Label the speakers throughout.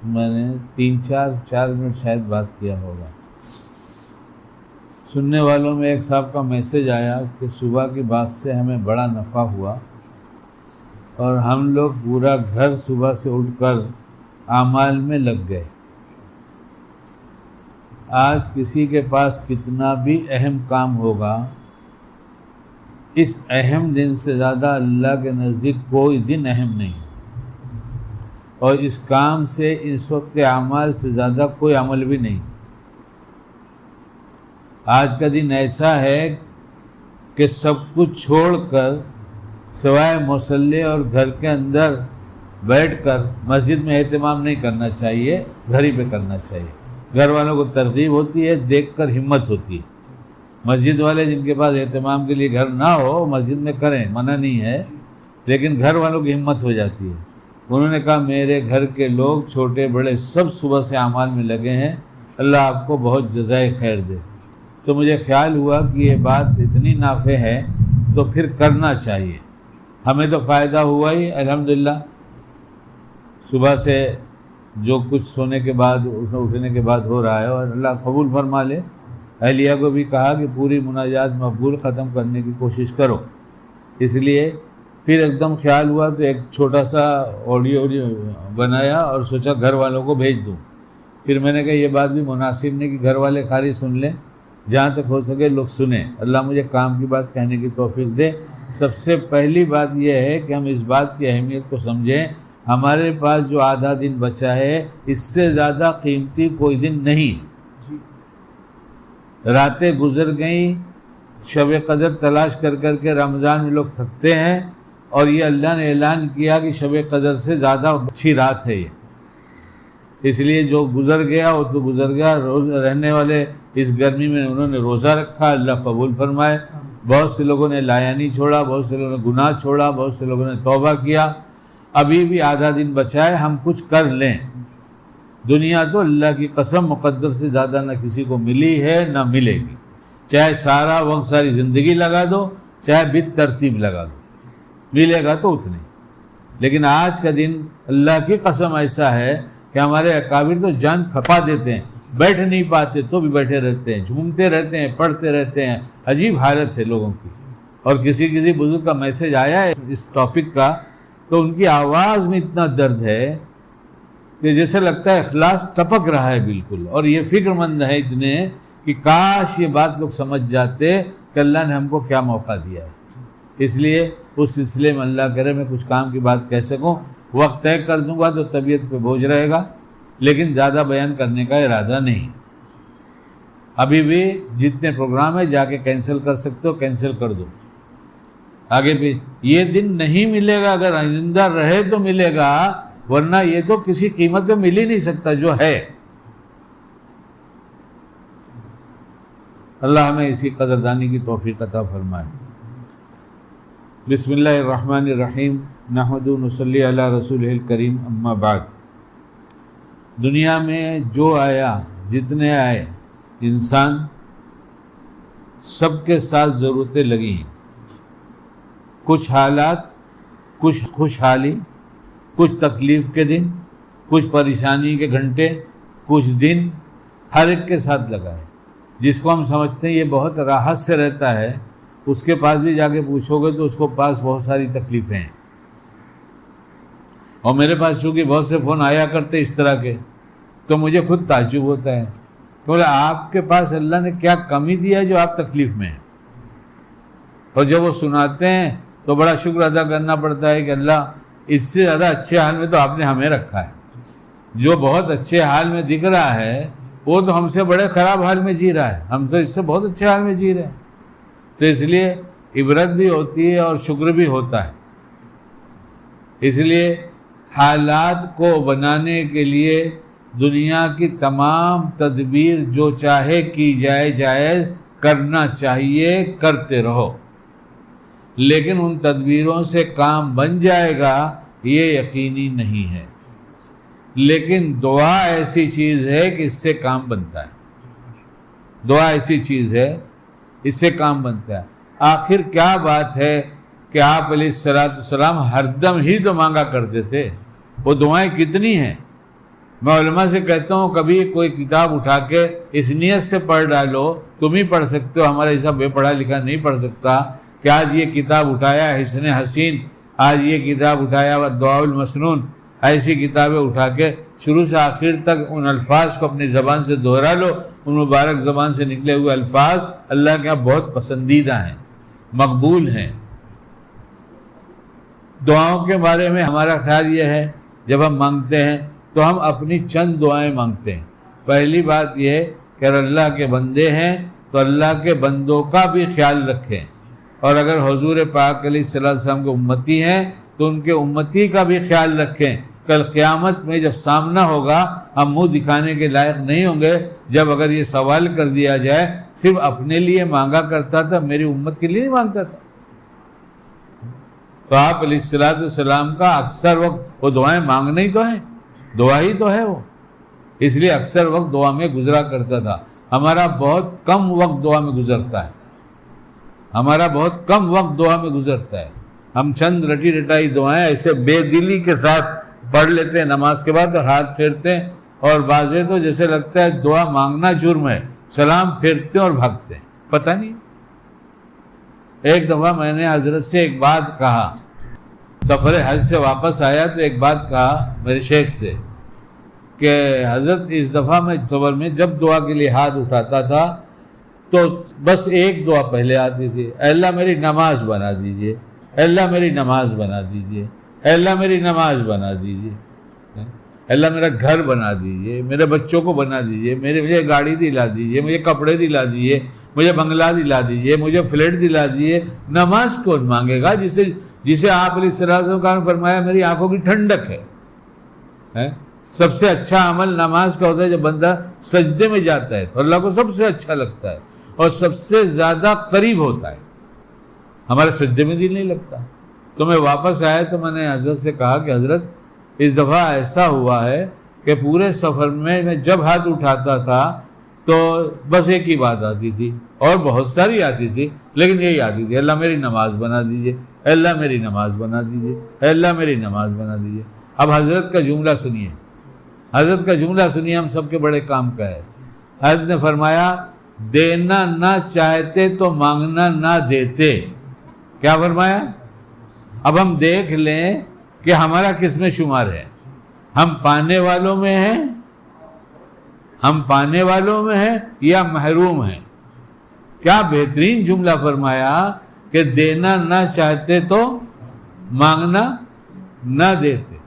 Speaker 1: میں نے 4 منٹ شاید بات کیا ہوگا. سننے والوں میں ایک صاحب کا میسج آیا کہ صبح کی بات سے ہمیں بڑا نفع ہوا اور ہم لوگ پورا گھر صبح سے اٹھ کر اعمال میں لگ گئے. آج کسی کے پاس کتنا بھی اہم کام ہوگا، اس اہم دن سے زیادہ اللہ کے نزدیک کوئی دن اہم نہیں، اور اس کام سے اس وقت کے اعمال سے زیادہ کوئی عمل بھی نہیں. آج کا دن ایسا ہے کہ سب کچھ چھوڑ کر سوائے مصلی اور گھر کے اندر بیٹھ کر مسجد میں اہتمام نہیں کرنا چاہیے، گھر ہی پہ کرنا چاہیے. گھر والوں کو ترغیب ہوتی ہے، دیکھ کر ہمت ہوتی ہے. مسجد والے جن کے پاس اہتمام کے لیے گھر نہ ہو مسجد میں کریں، منع نہیں ہے، لیکن گھر والوں کی ہمت ہو جاتی ہے. انہوں نے کہا میرے گھر کے لوگ چھوٹے بڑے سب صبح سے اعمال میں لگے ہیں، اللہ آپ کو بہت جزائے خیر دے. تو مجھے خیال ہوا کہ یہ بات اتنی نافع ہے تو پھر کرنا چاہیے. ہمیں تو فائدہ ہوا ہی الحمدللہ. صبح سے جو کچھ سونے کے بعد اٹھنے کے بعد ہو رہا ہے، اور اللہ قبول فرما لے. اہلیہ کو بھی کہا کہ پوری مناجات مقبول ختم کرنے کی کوشش کرو. اس لیے پھر ایک دم خیال ہوا تو ایک چھوٹا سا آڈیو بنایا اور سوچا گھر والوں کو بھیج دوں. پھر میں نے کہا یہ بات بھی مناسب نہیں کہ گھر والے خالی سن لیں، جہاں تک ہو سکے لوگ سنیں. اللہ مجھے کام کی بات کہنے کی توفیق دے. سب سے پہلی بات یہ ہے کہ ہم اس بات کی اہمیت کو سمجھیں. ہمارے پاس جو آدھا دن بچا ہے اس سے زیادہ قیمتی کوئی دن نہیں. راتیں گزر گئیں، شب قدر تلاش کر کر کے رمضان میں لوگ تھکتے ہیں، اور یہ اللہ نے اعلان کیا کہ شب قدر سے زیادہ اچھی رات ہے یہ. اس لیے جو گزر گیا وہ تو گزر گیا. روز رہنے والے اس گرمی میں انہوں نے روزہ رکھا، اللہ قبول فرمائے. بہت سے لوگوں نے لایا نہیں چھوڑا، بہت سے لوگوں نے گناہ چھوڑا، بہت سے لوگوں نے توبہ کیا. ابھی بھی آدھا دن بچا ہے، ہم کچھ کر لیں. دنیا تو اللہ کی قسم مقدر سے زیادہ نہ کسی کو ملی ہے نہ ملے گی. چاہے سارا وقت ساری زندگی لگا دو، چاہے بد ترتیب لگا دو، ملے گا تو اتنے. لیکن آج کا دن اللہ کی قسم ایسا ہے کہ ہمارے اکابر تو جان کھپا دیتے ہیں، بیٹھ نہیں پاتے تو بھی بیٹھے رہتے ہیں، جھومتے رہتے ہیں، پڑھتے رہتے ہیں. عجیب حالت ہے لوگوں کی. اور کسی بزرگ کا میسج آیا ہے اس ٹاپک کا، تو ان کی آواز میں اتنا درد ہے کہ جیسے لگتا ہے اخلاص ٹپک رہا ہے بالکل. اور یہ فکر مند ہے اتنے کہ کاش یہ بات لوگ سمجھ جاتے کہ اللہ نے ہم کو کیا موقع دیا ہے. اس لیے اس سلسلے میں اللہ کرے میں کچھ کام کی بات کہہ سکوں. وقت طے کر دوں گا تو طبیعت پہ بوجھ رہے گا، لیکن زیادہ بیان کرنے کا ارادہ نہیں. ابھی بھی جتنے پروگرام ہیں جا کے کینسل کر سکتے ہو، کینسل کر دو. آگے بھی یہ دن نہیں ملے گا، اگر زندہ رہے تو ملے گا، ورنہ یہ تو کسی قیمت پہ مل ہی نہیں سکتا جو ہے. اللہ ہمیں اسی قدردانی کی توفیق عطا فرمائے. بسم اللہ الرحمن الرحیم. نحمدہ ونصلی علی رسولہ الکریم. اما بعد. دنیا میں جو آیا، جتنے آئے انسان، سب کے ساتھ ضرورتیں لگی ہیں. کچھ حالات، کچھ خوشحالی، کچھ تکلیف کے دن، کچھ پریشانی کے گھنٹے، کچھ دن، ہر ایک کے ساتھ لگا ہے. جس کو ہم سمجھتے ہیں یہ بہت راحت سے رہتا ہے، اس کے پاس بھی جا کے پوچھو گے تو اس کو پاس بہت ساری تکلیفیں ہیں. اور میرے پاس چونکہ بہت سے فون آیا کرتے اس طرح کے، تو مجھے خود تعجب ہوتا ہے کہ بولے آپ کے پاس اللہ نے کیا کمی دیا ہے جو آپ تکلیف میں ہیں. اور جب وہ سناتے ہیں تو بڑا شکر ادا کرنا پڑتا ہے کہ اللہ اس سے زیادہ اچھے حال میں تو آپ نے ہمیں رکھا ہے. جو بہت اچھے حال میں دکھ رہا ہے وہ تو ہم سے بڑے خراب حال میں جی رہا ہے، ہم سے اس سے بہت اچھے حال میں جی رہے ہیں. تو اس لیے عبرت بھی ہوتی ہے اور شکر بھی ہوتا ہے. اس لیے حالات کو بنانے کے لیے دنیا کی تمام تدبیر جو چاہے کی جائے کرنا چاہیے، کرتے رہو. لیکن ان تدبیروں سے کام بن جائے گا یہ یقینی نہیں ہے. لیکن دعا ایسی چیز ہے کہ اس سے کام بنتا ہے. دعا ایسی چیز ہے اس سے کام بنتا ہے. آخر کیا بات ہے کہ آپ علیہ السلام ہر دم ہی تو مانگا کرتے تھے. وہ دعائیں کتنی ہیں میں علماء سے کہتا ہوں کبھی کوئی کتاب اٹھا کے اس نیت سے پڑھ ڈالو، تم ہی پڑھ سکتے ہو، ہمارا ایسا بے پڑھا لکھا نہیں پڑھ سکتا، کہ آج یہ کتاب اٹھایا حسن حسین، آج یہ کتاب اٹھایا دعاء المسنون، ایسی کتابیں اٹھا کے شروع سے آخر تک ان الفاظ کو اپنی زبان سے دہرا لو۔ ان مبارک زبان سے نکلے ہوئے الفاظ اللہ کے یہاں بہت پسندیدہ ہیں، مقبول ہیں۔ دعاؤں کے بارے میں ہمارا خیال یہ ہے، جب ہم مانگتے ہیں تو ہم اپنی چند دعائیں مانگتے ہیں۔ پہلی بات یہ کہ اگر اللہ کے بندے ہیں تو اللہ کے بندوں کا بھی خیال رکھیں، اور اگر حضور پاک علیہ السلام کے امتی ہیں تو ان کے امتی کا بھی خیال رکھیں۔ کل قیامت میں جب سامنا ہوگا ہم منہ دکھانے کے لائق نہیں ہوں گے، جب اگر یہ سوال کر دیا جائے صرف اپنے لیے مانگا کرتا تھا، میری امت کے لیے نہیں مانگتا تھا۔ تو آپ علیہ السلام کا اکثر وقت وہ دعائیں مانگنا ہی تو ہیں، دعا ہی تو ہے وہ، اس لیے اکثر وقت دعا میں گزرا کرتا تھا۔ ہمارا بہت کم وقت دعا میں گزرتا ہے، ہمارا بہت کم وقت دعا میں گزرتا ہے۔ ہم چند رٹی رٹائی دعائیں ایسے بے دلی کے ساتھ پڑھ لیتے ہیں نماز کے بعد اور ہاتھ پھیرتے ہیں، اور بعضے تو جیسے لگتا ہے دعا مانگنا جرم ہے، سلام پھیرتے ہیں اور بھاگتے ہیں، پتہ نہیں۔ ایک دفعہ میں نے حضرت سے ایک بات کہا، سفر حج سے واپس آیا تو ایک بات کہا میرے شیخ سے کہ حضرت اس دفعہ میں سفر میں جب دعا کے لیے ہاتھ اٹھاتا تھا تو بس ایک دعا پہلے آتی تھی، اے اللہ میری نماز بنا دیجئے، اے اللہ میری نماز بنا دیجئے، اے اللہ میری نماز بنا دیجئے، اے اللہ میرا گھر بنا دیجئے، میرے بچوں کو بنا دیجئے، مجھے گاڑی دلا دیجئے، مجھے کپڑے دلا دیجئے، مجھے بنگلہ دلا دیجئے، مجھے فلیٹ دلا دیجئے۔ نماز کون مانگے گا جسے آپ علیہ السلام نے فرمایا میری آنکھوں کی ٹھنڈک ہے۔ سب سے اچھا عمل نماز کا ہوتا ہے، جب بندہ سجدے میں جاتا ہے تو اللہ کو سب سے اچھا لگتا ہے اور سب سے زیادہ قریب ہوتا ہے، ہمارے سجدے میں دل نہیں لگتا۔ تو میں واپس آیا تو میں نے حضرت سے کہا کہ حضرت اس دفعہ ایسا ہوا ہے کہ پورے سفر میں جب ہاتھ اٹھاتا تھا تو بس ایک ہی بات آتی تھی، اور بہت ساری آتی تھی لیکن یہی آتی تھی، اللہ میری نماز بنا دیجئے، اے اللہ میری نماز بنا دیجئے، اے اللہ میری نماز بنا دیجئے۔ اب حضرت کا جملہ سنیے، حضرت کا جملہ سنیے، ہم سب کے بڑے کام کا ہے۔ حضرت نے فرمایا دینا نہ چاہتے تو مانگنا نہ دیتے۔ کیا فرمایا؟ اب ہم دیکھ لیں کہ ہمارا کس میں شمار ہے، ہم پانے والوں میں ہیں، ہم پانے والوں میں ہیں یا محروم ہیں؟ کیا بہترین جملہ فرمایا کہ دینا نہ چاہتے تو مانگنا نہ دیتے۔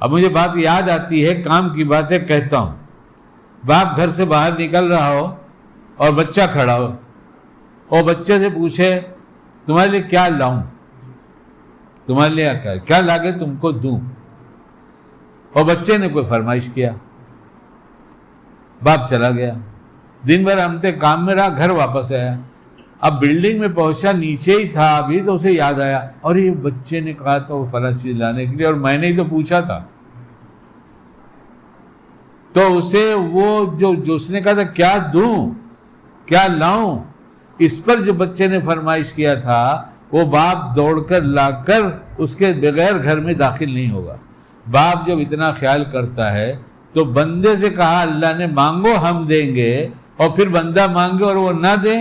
Speaker 1: اب مجھے بات یاد آتی ہے، کام کی باتیں کہتا ہوں۔ باپ گھر سے باہر نکل رہا ہو اور بچہ کھڑا ہو اور بچے سے پوچھے تمہارے لیے کیا لاؤں، تمہارے لیے کیا لا کے تم کو دوں، اور بچے نے کوئی فرمائش کیا، باپ چلا گیا، دن بھر ہمتے کام میں رہا، گھر واپس آیا، اب بلڈنگ میں پہنچا، نیچے ہی تھا ابھی تو اسے یاد آیا اور یہ بچے نے کہا تھا وہ فلاں چیز لانے کے لیے اور میں نے ہی تو پوچھا تھا۔ تو اسے وہ جو اس نے کہا تھا کیا دوں کیا لاؤں، اس پر جو بچے نے فرمائش کیا تھا وہ باپ دوڑ کر لا کر اس کے بغیر گھر میں داخل نہیں ہوگا۔ باپ جب اتنا خیال کرتا ہے تو بندے سے کہا اللہ نے مانگو ہم دیں گے، اور پھر بندہ مانگے اور وہ نہ دے،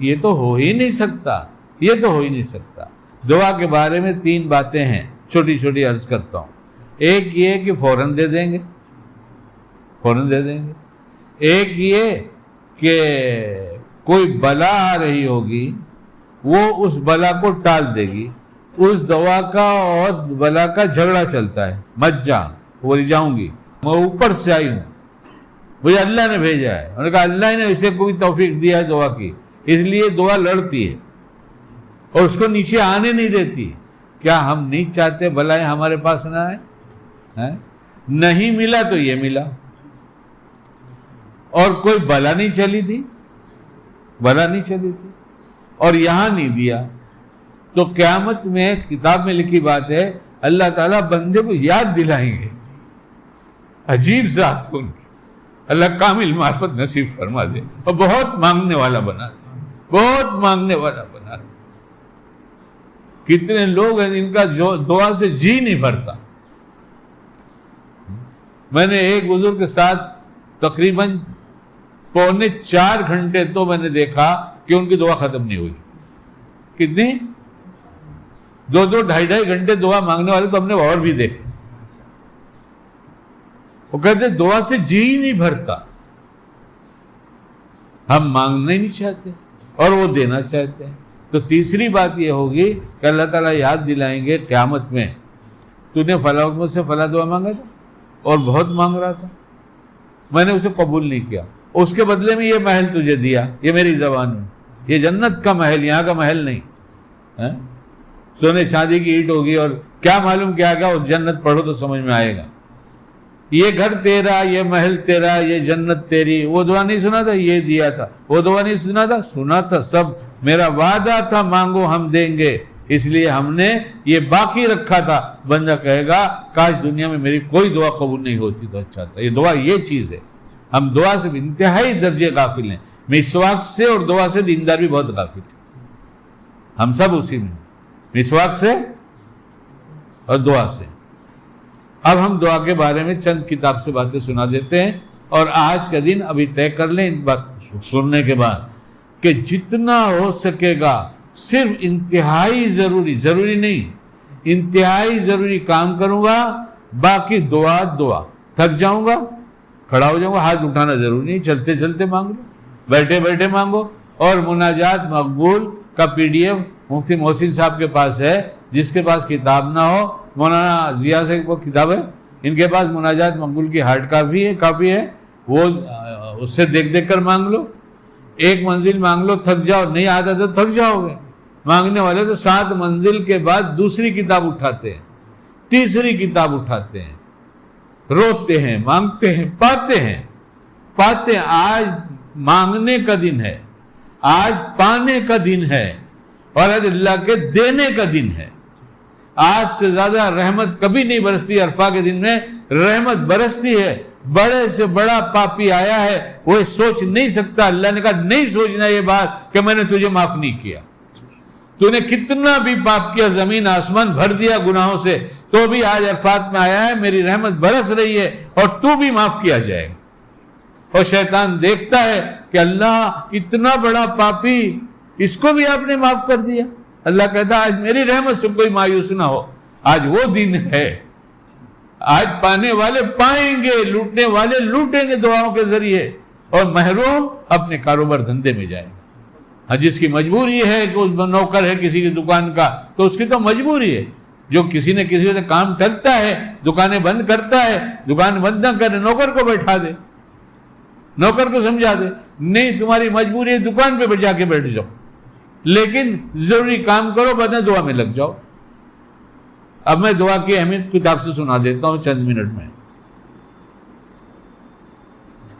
Speaker 1: یہ تو ہو ہی نہیں سکتا، یہ تو ہو ہی نہیں سکتا۔ دعا کے بارے میں 3 باتیں ہیں، چھوٹی چھوٹی عرض کرتا ہوں۔ ایک یہ کہ فوراً دے دیں گے، فوراً دے دیں گے۔ ایک یہ کہ کوئی بلا آ رہی ہوگی وہ اس بلا کو ٹال دے گی، اس دعا کا اور بلا کا جھگڑا چلتا ہے، مت جا، وہ جاؤں گی، میں اوپر سے آئی ہوں، مجھے اللہ نے بھیجا ہے، انہوں نے کہا اللہ نے اسے کوئی توفیق دیا ہے دعا کی، اس لیے دعا لڑتی ہے اور اس کو نیچے آنے نہیں دیتی۔ کیا ہم نہیں چاہتے بلائیں ہمارے پاس نہ آئے؟ نہیں ملا تو یہ ملا، اور کوئی بلا نہیں چلی تھی، بلا نہیں چلی تھی اور یہاں نہیں دیا، تو قیامت میں کتاب میں لکھی بات ہے اللہ تعالیٰ بندے کو یاد دلائیں گے۔ عجیب ذات ان کی، اللہ کامل معرفت نصیب فرما دے اور بہت مانگنے والا بنا دے، بہت مانگنے والا بنا دے۔ کتنے لوگ ہیں جن کا دعا سے جی نہیں بھرتا، میں نے ایک بزرگ کے ساتھ تقریباً 3.25 گھنٹے تو میں نے دیکھا کہ ان کی دعا ختم نہیں ہوئی. کتنی؟ 2-2, 2.5 گھنٹے دعا مانگنے والے تو ہم نے اور بھی دیکھے. وہ کہتے دعا سے جی ہی نہیں بھرتا. ہم مانگنا ہی نہیں چاہتے اور وہ دینا چاہتے ہیں. تو تیسری بات یہ ہوگی کہ اللہ تعالیٰ یاد دلائیں گے قیامت میں تو نے فلاں وقت سے فلاں دعا مانگا تھا اور بہت مانگ رہا تھا, میں نے اسے قبول نہیں کیا, اس کے بدلے میں یہ محل تجھے دیا, یہ میری زبان میں, یہ جنت کا محل, یہاں کا محل نہیں. سونے چاندی کی اینٹ ہوگی اور کیا معلوم کیا گیا, اور جنت پڑھو تو سمجھ میں آئے گا. یہ گھر تیرا, یہ محل تیرا, یہ جنت تیری. وہ دعا نہیں سنا تھا, یہ دیا تھا. وہ دعا نہیں سنا تھا, سنا تھا سب. میرا وعدہ تھا مانگو ہم دیں گے, اس لیے ہم نے یہ باقی رکھا تھا. بندہ کہے گا کاش دنیا میں میری کوئی دعا قبول نہیں ہوتی تو اچھا تھا. یہ دعا یہ چیز ہے. ہم دعا سے انتہائی درجے غافل ہیں. مسواک سے اور دعا سے دیندار بھی بہت غافل ہے. ہم سب اسی میں, مسواک سے اور دعا سے. اب ہم دعا کے بارے میں چند کتاب سے باتیں سنا دیتے ہیں, اور آج کا دن ابھی طے کر لیں ان بات سننے کے بعد کہ جتنا ہو سکے گا صرف انتہائی ضروری نہیں, انتہائی ضروری کام کروں گا. باقی دعا تھک جاؤں گا کھڑا ہو جاؤں گا, ہاتھ اٹھانا ضروری نہیں, چلتے چلتے مانگ لو, بیٹھے بیٹھے مانگو. اور مناجات مقبول کا PDF مفتی محسن صاحب کے پاس ہے. جس کے پاس کتاب نہ ہو, مولانا ضیاء سے وہ کتاب ہے, ان کے پاس مناجات مقبول کی ہارڈ کاپی ہے, وہ اس سے دیکھ کر مانگ لو. ایک منزل مانگ لو, تھک جاؤ, نہیں آتا تو تھک جاؤ گے. مانگنے والے تو 7 منزل کے بعد دوسری کتاب اٹھاتے ہیں, تیسری کتاب اٹھاتے ہیں, روتے ہیں, مانگتے ہیں, پاتے ہیں. آج مانگنے کا دن ہے, آج پانے کا دن ہے, اور آج اللہ کے دینے کا دن ہے. آج سے زیادہ رحمت کبھی نہیں برستی. عرفہ کے دن میں رحمت برستی ہے. بڑے سے بڑا پاپی آیا ہے, وہ سوچ نہیں سکتا. اللہ نے کہا نہیں سوچنا یہ بات کہ میں نے تجھے معاف نہیں کیا. تو نے کتنا بھی پاپ کیا, زمین آسمان بھر دیا گناہوں سے, تو بھی آج عرفات میں آیا ہے, میری رحمت برس رہی ہے اور تو بھی معاف کیا جائے گا. اور شیطان دیکھتا ہے کہ اللہ اتنا بڑا پاپی, اس کو بھی آپ نے معاف کر دیا. اللہ کہتا ہے آج میری رحمت سے کوئی مایوس نہ ہو. آج وہ دن ہے, آج پانے والے پائیں گے, لوٹنے والے لوٹیں گے دعاؤں کے ذریعے, اور محروم اپنے کاروبار دھندے میں جائیں گے. جس کی مجبوری ہے کہ اس نوکر ہے کسی کی دکان کا, تو اس کی تو مجبوری ہے. جو کسی نے کسی سے کام ٹلتا ہے, دکانیں بند کرتا ہے, دکان بند نہ کرے, نوکر کو بیٹھا دے, نوکر کو سمجھا دے, نہیں تمہاری مجبوری ہے, دکان پہ جا کے بیٹھ جاؤ, لیکن ضروری کام کرو, ورنہ دعا میں لگ جاؤ. اب میں دعا کی اہمیت کتاب سے سنا دیتا ہوں چند منٹ میں.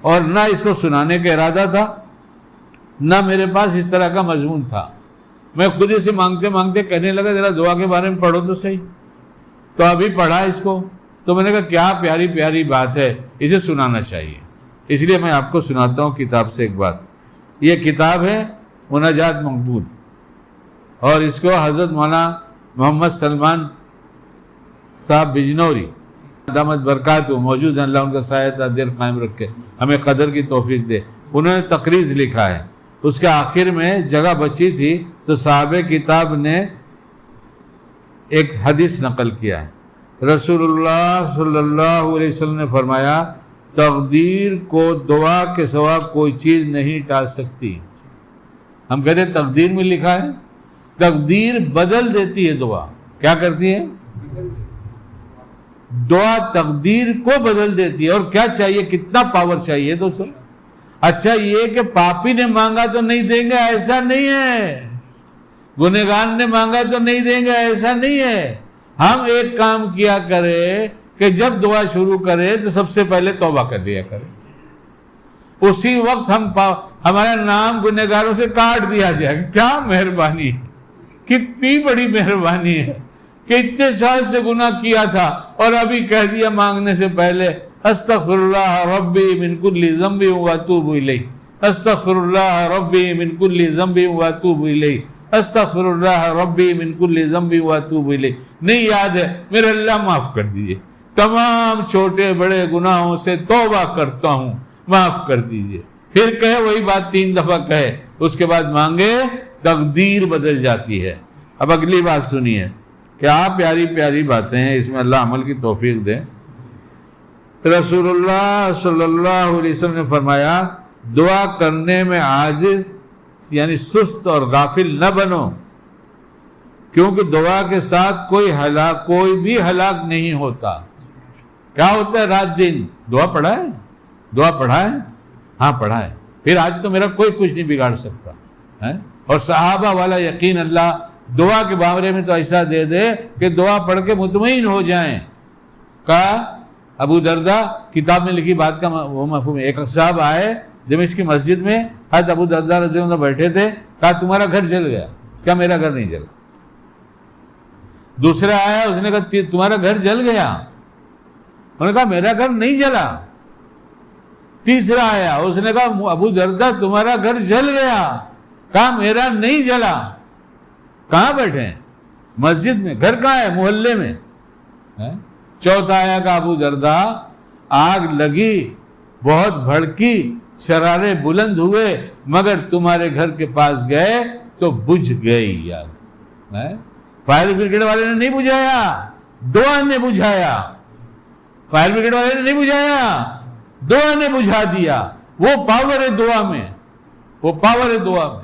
Speaker 1: اور نہ اس کو سنانے کا ارادہ تھا, نہ میرے پاس اس طرح کا مضمون تھا. میں خود ہی سے مانگتے مانگتے کہنے لگا ذرا دعا کے بارے میں پڑھو تو صحیح. تو ابھی پڑھا اس کو, تو میں نے کہا کیا پیاری پیاری بات ہے, اسے سنانا چاہیے. اس لیے میں آپ کو سناتا ہوں کتاب سے ایک بات. یہ کتاب ہے مناجات مقبول, اور اس کو حضرت مولانا محمد سلمان صاحب بجنوری دامت برکات موجود ہیں, اللہ ان کا سایہ دیر قائم رکھے, ہمیں قدر کی توفیق دے. انہوں نے تقریض لکھا ہے, اس کے آخر میں جگہ بچی تھی تو صاحب کتاب نے ایک حدیث نقل کیا ہے. رسول اللہ صلی اللہ علیہ وسلم نے فرمایا تقدیر کو دعا کے سوا کوئی چیز نہیں ٹال سکتی. ہم کہتے ہیں تقدیر میں لکھا ہے, تقدیر بدل دیتی ہے دعا. کیا کرتی ہے؟ دعا تقدیر کو بدل دیتی ہے. اور کیا چاہیے, کتنا پاور چاہیے دوستو. اچھا یہ کہ پاپی نے مانگا تو نہیں دیں گے, ایسا نہیں ہے. گنہگار نے مانگا تو نہیں دیں گے, ایسا نہیں ہے. ہم ایک کام کیا کرے کہ جب دعا شروع کرے تو سب سے پہلے توبہ کر لیا کرے. اسی وقت ہمارا نام گنہگاروں سے کاٹ دیا جائے. کیا مہربانی ہے, کتنی بڑی مہربانی ہے کہ اتنے سال سے گناہ کیا تھا اور ابھی کہہ دیا مانگنے سے پہلے استغفر اللہ ربی من کل ذنب واتوب الیہ, استغفر اللہ ربی من کل ذنب واتوب الیہ, استغفر اللہ ربی من کل ذنب واتوب الیہ. نہیں یاد ہے, میرے اللہ معاف کر دیجئے, تمام چھوٹے بڑے گناہوں سے توبہ کرتا ہوں، معاف کر دیجئے. پھر کہے وہی بات 3 دفعہ کہے، اس کے بعد مانگے، تقدیر بدل جاتی ہے. اب اگلی بات سنیے، کیا پیاری پیاری باتیں ہیں، اس میں اللہ عمل کی توفیق دے. رسول اللہ صلی اللہ علیہ وسلم نے فرمایا دعا کرنے میں عاجز یعنی سست اور غافل نہ بنو، کیونکہ دعا کے ساتھ کوئی بھی ہلاک نہیں ہوتا. کیا ہوتا ہے رات دن دعا پڑھا ہے، دعا پڑھا ہے، ہاں پڑھا ہے، پھر آج تو میرا کوئی کچھ نہیں بگاڑ سکتا ہے. اور صحابہ والا یقین اللہ دعا کے بارے میں تو ایسا دے دے کہ دعا پڑھ کے مطمئن ہو جائیں. کہا ابو دردہ کتاب میں لکھی بات کا وہ مفہوم ہے. ایک صاحب آئے دمشق کی مسجد میں، حضرت ابو دردہ رضی اللہ عنہ بیٹھے تھے. کہا تمہارا گھر جل گیا. کیا میرا گھر نہیں جلا؟ دوسرا آیا، اس نے کہا تمہارا گھر جل گیا؟ انہوں نے کہا میرا گھر نہیں جلا. تیسرا آیا، اس نے کہا ابو دردہ تمہارا گھر جل گیا؟ کہا میرا نہیں جلا. کہاں بیٹھے ہیں؟ مسجد میں. گھر کہاں ہے؟ محلے میں. چوتھا آیا کہ ابو دردہ آگ لگی، بہت بھڑکی، شرارے بلند ہوئے، مگر تمہارے گھر کے پاس گئے تو بجھ گئی آگ. فائر بریگیڈ والے نے نہیں بجھایا، دعا نے بجھایا. فائر بریگیڈ والے نے نہیں بجھایا، دعا نے بجھا دیا. وہ پاور ہے دعا میں، وہ پاور ہے دعا میں.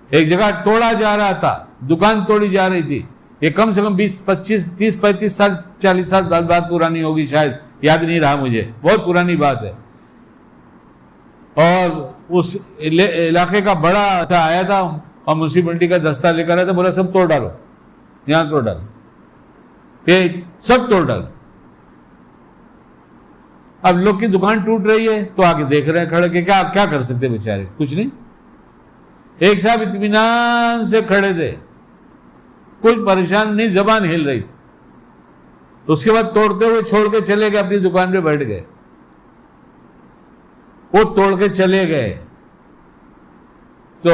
Speaker 1: ایک جگہ توڑا جا رہا تھا، دکان توڑی جا رہی تھی. یہ کم سے کم 20 25 30 35 سال 40 سال بات پرانی ہوگی، شاید یاد نہیں رہا مجھے، بہت پرانی بات ہے. اور اس علاقے کا بڑا آیا تھا اور میونسپلٹی کا دستہ لے کر آیا تھا، بولا سب توڑ ڈالو، یہاں توڑ ڈالو، یہ سب توڑ ڈالو. اب لوگ کی دکان ٹوٹ رہی ہے تو آگے دیکھ رہے ہیں کھڑے کہ کیا کر سکتے بیچارے، کچھ نہیں. ایک صاحب اطمینان سے کھڑے تھے، کوئی پریشان نہیں، زبان ہل رہی تھی. اس کے بعد توڑتے ہوئے چھوڑ کے چلے گئے، اپنی دکان پہ بیٹھ گئے. وہ توڑ کے چلے گئے تو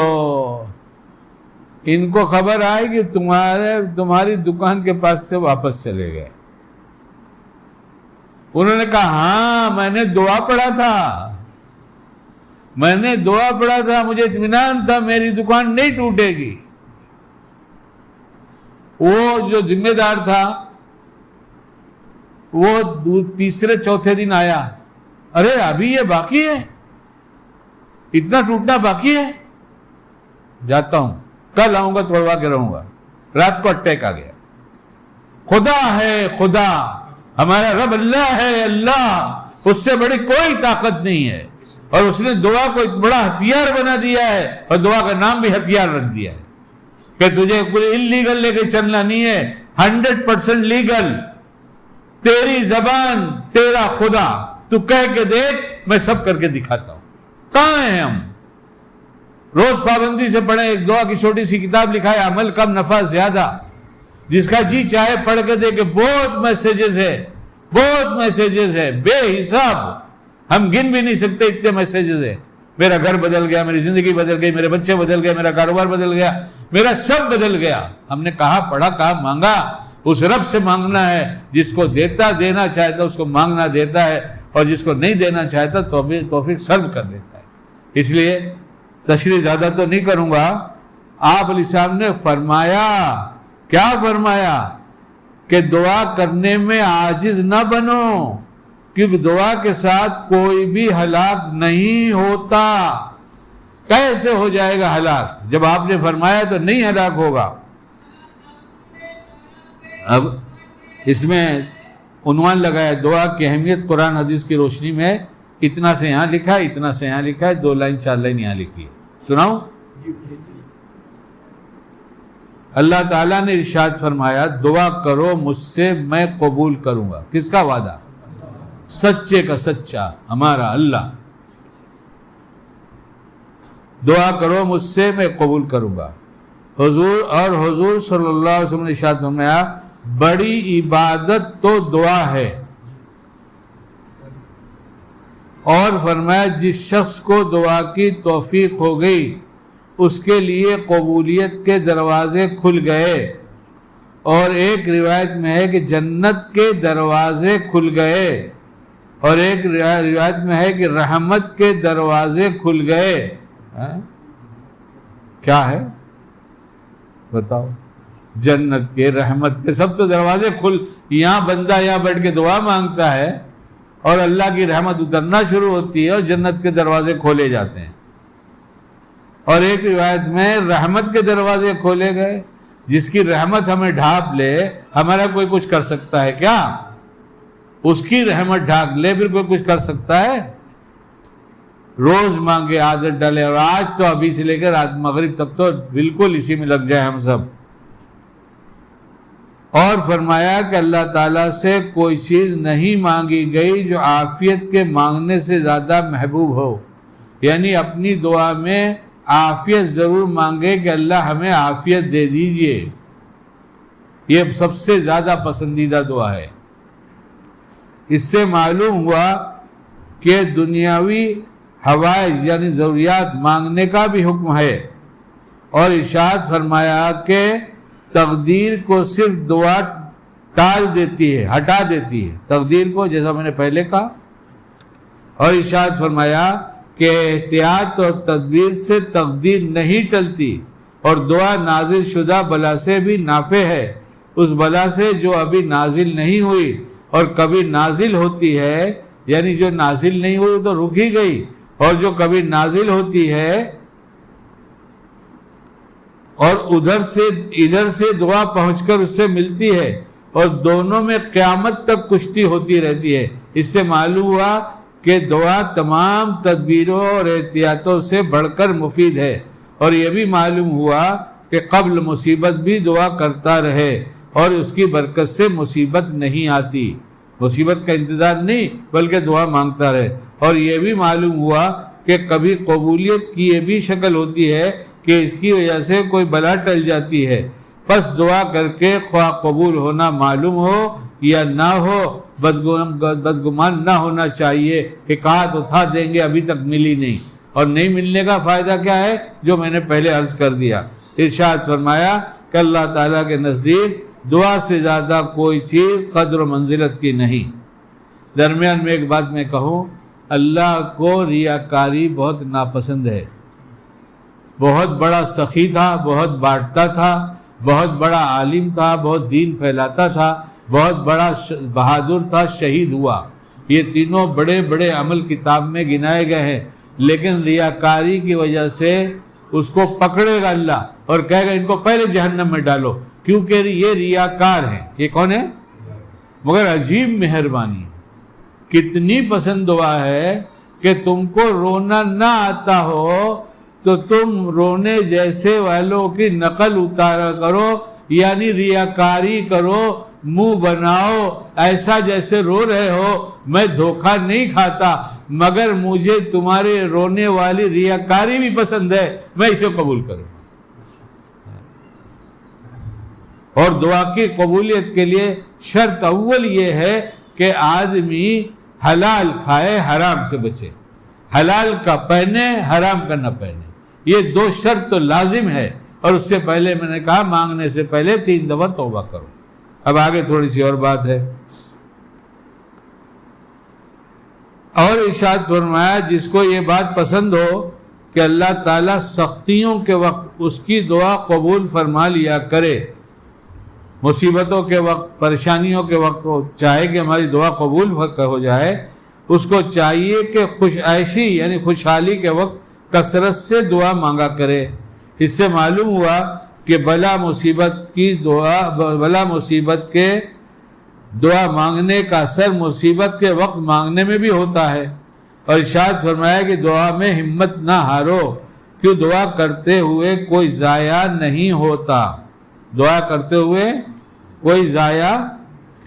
Speaker 1: ان کو خبر آئی کہ تمہاری دکان کے پاس سے واپس چلے گئے. انہوں نے کہا ہاں میں نے دعا پڑھا تھا، مجھے اطمینان تھا میری دکان نہیں ٹوٹے گی. وہ جو ذمہ دار تھا وہ تیسرے چوتھے دن آیا، ارے ابھی یہ باقی ہے، اتنا ٹوٹنا باقی ہے، جاتا ہوں، کل آؤں گا توڑوا کے رہوں گا. رات کو اٹیک آ گیا. خدا ہے خدا، ہمارا رب اللہ ہے اللہ، اس سے بڑی کوئی طاقت نہیں ہے. اور اس نے دعا کو ایک بڑا ہتھیار بنا دیا ہے، اور دعا کا نام بھی ہتھیار رکھ دیا ہے کہ تجھے کوئی انلیگل لے کے چلنا نہیں ہے، 100% لیگل. تیری زبان تیرا خدا، تو کہہ کے دیکھ، میں سب کر کے دکھاتا ہوں. کہاں ہیں ہم؟ روز پابندی سے پڑھیں. ایک دعا کی چھوٹی سی کتاب لکھا ہے، عمل کم نفع زیادہ، جس کا جی چاہے پڑھ کے دیکھے. بہت میسیجز ہے بے حساب، ہم گن بھی نہیں سکتے اتنے میسیجز ہیں. میرا گھر بدل گیا، میری زندگی بدل گئی، میرے بچے بدل گئے، میرا کاروبار بدل گیا، میرا سب بدل گیا. ہم نے کہا پڑھا، کہا مانگا. اس رب سے مانگنا ہے جس کو دینا چاہتا اس کو مانگنا دیتا ہے، اور جس کو نہیں دینا چاہتا توفیق سلب کر دیتا ہے. اس لیے تشریح زیادہ تو نہیں کروں گا. آپ علیہ السلام نے فرمایا، کیا فرمایا؟ کہ دعا کرنے میں عاجز نہ بنو، کیونکہ دعا کے ساتھ کوئی بھی ہلاک نہیں ہوتا. کیسے ہو جائے گا ہلاک؟ جب آپ نے فرمایا تو نہیں ہلاک ہوگا. اب اس میں عنوان لگایا دعا کی اہمیت قرآن حدیث کی روشنی میں. اتنا سے یہاں لکھا ہے، اتنا سے یہاں لکھا ہے، 2 لائن 4 لائن یہاں لکھی ہے. سناؤں؟ اللہ تعالیٰ نے ارشاد فرمایا دعا کرو مجھ سے میں قبول کروں گا. کس کا وعدہ؟ سچے کا سچا ہمارا اللہ. دعا کرو مجھ سے میں قبول کروں گا. حضور صلی اللہ علیہ وسلم نے ارشاد فرمایا بڑی عبادت تو دعا ہے. اور فرمایا جس شخص کو دعا کی توفیق ہو گئی اس کے لیے قبولیت کے دروازے کھل گئے. اور ایک روایت میں ہے کہ جنت کے دروازے کھل گئے، اور ایک روایت میں ہے کہ رحمت کے دروازے کھل گئے۔ کیا ہے بتاؤ؟ جنت کے، رحمت کے، سب تو دروازے کھل، یہاں بندہ یہاں بیٹھ کے دعا مانگتا ہے اور اللہ کی رحمت اترنا شروع ہوتی ہے اور جنت کے دروازے کھولے جاتے ہیں۔ اور ایک روایت میں رحمت کے دروازے کھولے گئے، جس کی رحمت ہمیں ڈھانپ لے، ہمارا کوئی کچھ کر سکتا ہے کیا؟ اس کی رحمت ڈھانپ لے پھر کوئی کچھ کر سکتا ہے؟ روز مانگے، عادت ڈالے، اور آج تو ابھی سے لے کر رات مغرب تک تو بالکل اسی میں لگ جائے ہم سب۔ اور فرمایا کہ اللہ تعالیٰ سے کوئی چیز نہیں مانگی گئی جو عافیت کے مانگنے سے زیادہ محبوب ہو، یعنی اپنی دعا میں عافیت ضرور مانگے کہ اللہ ہمیں عافیت دے دیجئے، یہ سب سے زیادہ پسندیدہ دعا ہے۔ اس سے معلوم ہوا کہ دنیاوی حوائج یعنی ضروریات مانگنے کا بھی حکم ہے، اور ارشاد فرمایا کہ تقدیر کو صرف دعا ٹال دیتی ہے، ہٹا دیتی ہے تقدیر کو، جیسا میں نے پہلے کہا۔ اور ارشاد فرمایا کہ احتیاط اور تدبیر سے تقدیر نہیں ٹلتی، اور دعا نازل شدہ بلا سے بھی نافع ہے، اس بلا سے جو ابھی نازل نہیں ہوئی اور کبھی نازل ہوتی ہے، یعنی جو نازل نہیں ہوئی تو رک ہی گئی، اور جو کبھی نازل ہوتی ہے اور ادھر سے دعا پہنچ کر اس سے ملتی ہے، اور دونوں میں قیامت تک کشتی ہوتی رہتی ہے۔ اس سے معلوم ہوا کہ دعا تمام تدبیروں اور احتیاطوں سے بڑھ کر مفید ہے، اور یہ بھی معلوم ہوا کہ قبل مصیبت بھی دعا کرتا رہے، اور اس کی برکت سے مصیبت نہیں آتی، مصیبت کا انتظار نہیں بلکہ دعا مانگتا رہے۔ اور یہ بھی معلوم ہوا کہ کبھی قبولیت کی یہ بھی شکل ہوتی ہے کہ اس کی وجہ سے کوئی بلا ٹل جاتی ہے، پس دعا کر کے خواہ قبول ہونا معلوم ہو یا نہ ہو، بدگمان نہ ہونا چاہیے کہ کہا تو تھا دیں گے، ابھی تک ملی نہیں، اور نہیں ملنے کا فائدہ کیا ہے؟ جو میں نے پہلے عرض کر دیا۔ ارشاد فرمایا کہ اللہ تعالیٰ کے نزدیک دعا سے زیادہ کوئی چیز قدر و منزلت کی نہیں۔ درمیان میں ایک بات میں کہوں، اللہ کو ریاکاری بہت ناپسند ہے۔ بہت بڑا سخی تھا، بہت بانٹتا تھا، بہت بڑا عالم تھا، بہت دین پھیلاتا تھا، بہت بڑا بہادر تھا، شہید ہوا، یہ تینوں بڑے بڑے عمل کتاب میں گنائے گئے ہیں، لیکن ریاکاری کی وجہ سے اس کو پکڑے گا اللہ اور کہے گا ان کو پہلے جہنم میں ڈالو، کیونکہ یہ ریاکار ہیں۔ یہ کون ہے؟ مگر عجیب مہربانی، کتنی پسند دعا ہے کہ تم کو رونا نہ آتا ہو تو تم رونے جیسے والوں کی نقل اتارا کرو، یعنی ریاکاری کرو، منہ بناؤ ایسا جیسے رو رہے ہو، میں دھوکہ نہیں کھاتا، مگر مجھے تمہارے رونے والی ریاکاری بھی پسند ہے، میں اسے قبول کروں۔ اور دعا کی قبولیت کے لیے شرط اول یہ ہے کہ آدمی حلال کھائے، حرام سے بچے، حلال کا پہنے، حرام کا نہ پہنے، یہ دو شرط تو لازم ہے۔ اور اس سے پہلے میں نے کہا مانگنے سے پہلے 3 دفعہ توبہ کرو۔ اب آگے تھوڑی سی اور بات ہے، اور ارشاد فرمایا جس کو یہ بات پسند ہو کہ اللہ تعالیٰ سختیوں کے وقت اس کی دعا قبول فرما لیا کرے، مصیبتوں کے وقت، پریشانیوں کے وقت وہ چاہے کہ ہماری دعا قبول ہو جائے، اس کو چاہیے کہ خوش عیشی یعنی خوشحالی کے وقت کثرت سے دعا مانگا کرے۔ اس سے معلوم ہوا کہ بلا مصیبت کے دعا مانگنے کا اثر مصیبت کے وقت مانگنے میں بھی ہوتا ہے۔ اور ارشاد فرمایا کہ دعا میں ہمت نہ ہارو، کیوں دعا کرتے ہوئے کوئی ضائع نہیں ہوتا، دعا کرتے ہوئے کوئی ضائع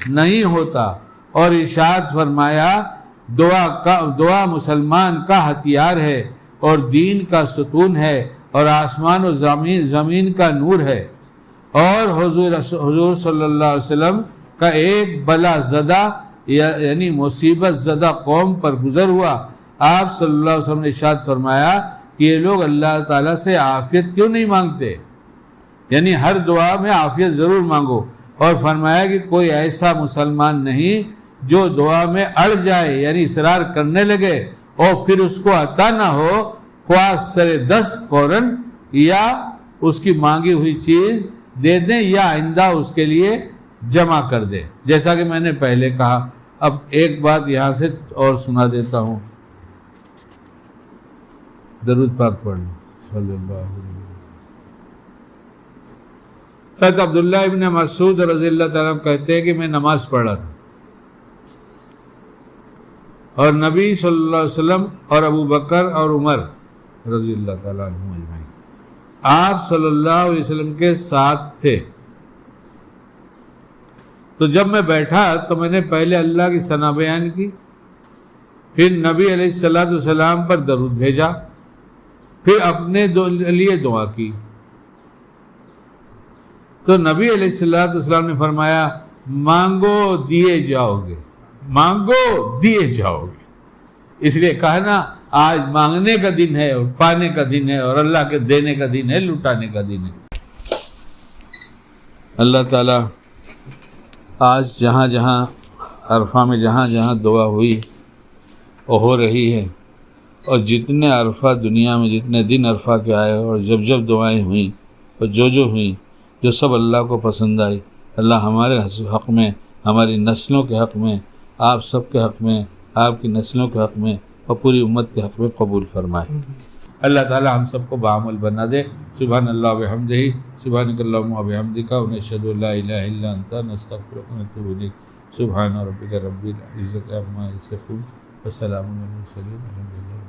Speaker 1: نہیں ہوتا۔ اور ارشاد فرمایا دعا مسلمان کا ہتھیار ہے اور دین کا ستون ہے اور آسمان و زمین کا نور ہے۔ اور حضور صلی اللہ علیہ وسلم کا ایک بلا زدہ یعنی مصیبت زدہ قوم پر گزر ہوا، آپ صلی اللہ علیہ وسلم نے ارشاد فرمایا کہ یہ لوگ اللہ تعالیٰ سے عافیت کیوں نہیں مانگتے، یعنی ہر دعا میں عافیت ضرور مانگو، اور فرمایا کہ کوئی ایسا مسلمان نہیں جو دعا میں اڑ جائے یعنی اصرار کرنے لگے اور پھر اس کو عطا نہ ہو، خواہ سر دست فوراً یا اس کی مانگی ہوئی چیز دے دیں یا آئندہ اس کے لیے جمع کر دے، جیسا کہ میں نے پہلے کہا۔ اب ایک بات یہاں سے اور سنا دیتا ہوں، درود پاک پڑھ لو صلی اللہ علیہ وسلم۔ حضرت عبداللہ ابن مسعود رضی اللہ تعالیٰ عنہ کہتے ہیں کہ میں نماز پڑھ رہا تھا اور نبی صلی اللہ علیہ وسلم اور ابو بکر اور عمر رضی اللہ تعالیٰ عنہ اجمعین آپ صلی اللہ علیہ وسلم کے ساتھ تھے۔ تو جب میں بیٹھا تو میں نے پہلے اللہ کی ثنا بیان کی، پھر نبی علیہ السلام پر درود بھیجا، پھر اپنے لیے دعا کی۔ تو نبی علیہ السلام نے فرمایا مانگو دیے جاؤ گے، مانگو دیے جاؤ گے۔ اس لیے کہا نا آج مانگنے کا دن ہے اور پانے کا دن ہے اور اللہ کے دینے کا دن ہے، لٹانے کا دن ہے۔ اللہ تعالیٰ آج جہاں جہاں عرفہ میں جہاں جہاں دعا ہوئی اور ہو رہی ہے، اور جتنے عرفہ دنیا میں جتنے دن عرفہ کے آئے اور جب جب دعائیں ہوئیں اور جو ہوئیں جو سب اللہ کو پسند آئی، اللہ ہمارے حق میں، ہماری نسلوں کے حق میں، آپ سب کے حق میں، آپ کی نسلوں کے حق میں اور پوری امت کے حق میں قبول فرمائے۔ اللہ تعالی ہم سب کو بعمل بنا دے۔ سبحان اللہ وبحمدہ، سبحانک اللہم وبحمدک، ونشہد ان لا الہ الا انت، نستغفرک ونتوب الیک۔ سبحان ربک رب العزۃ عما یصفون، وسلام علی المرسلین، الحمد للہ۔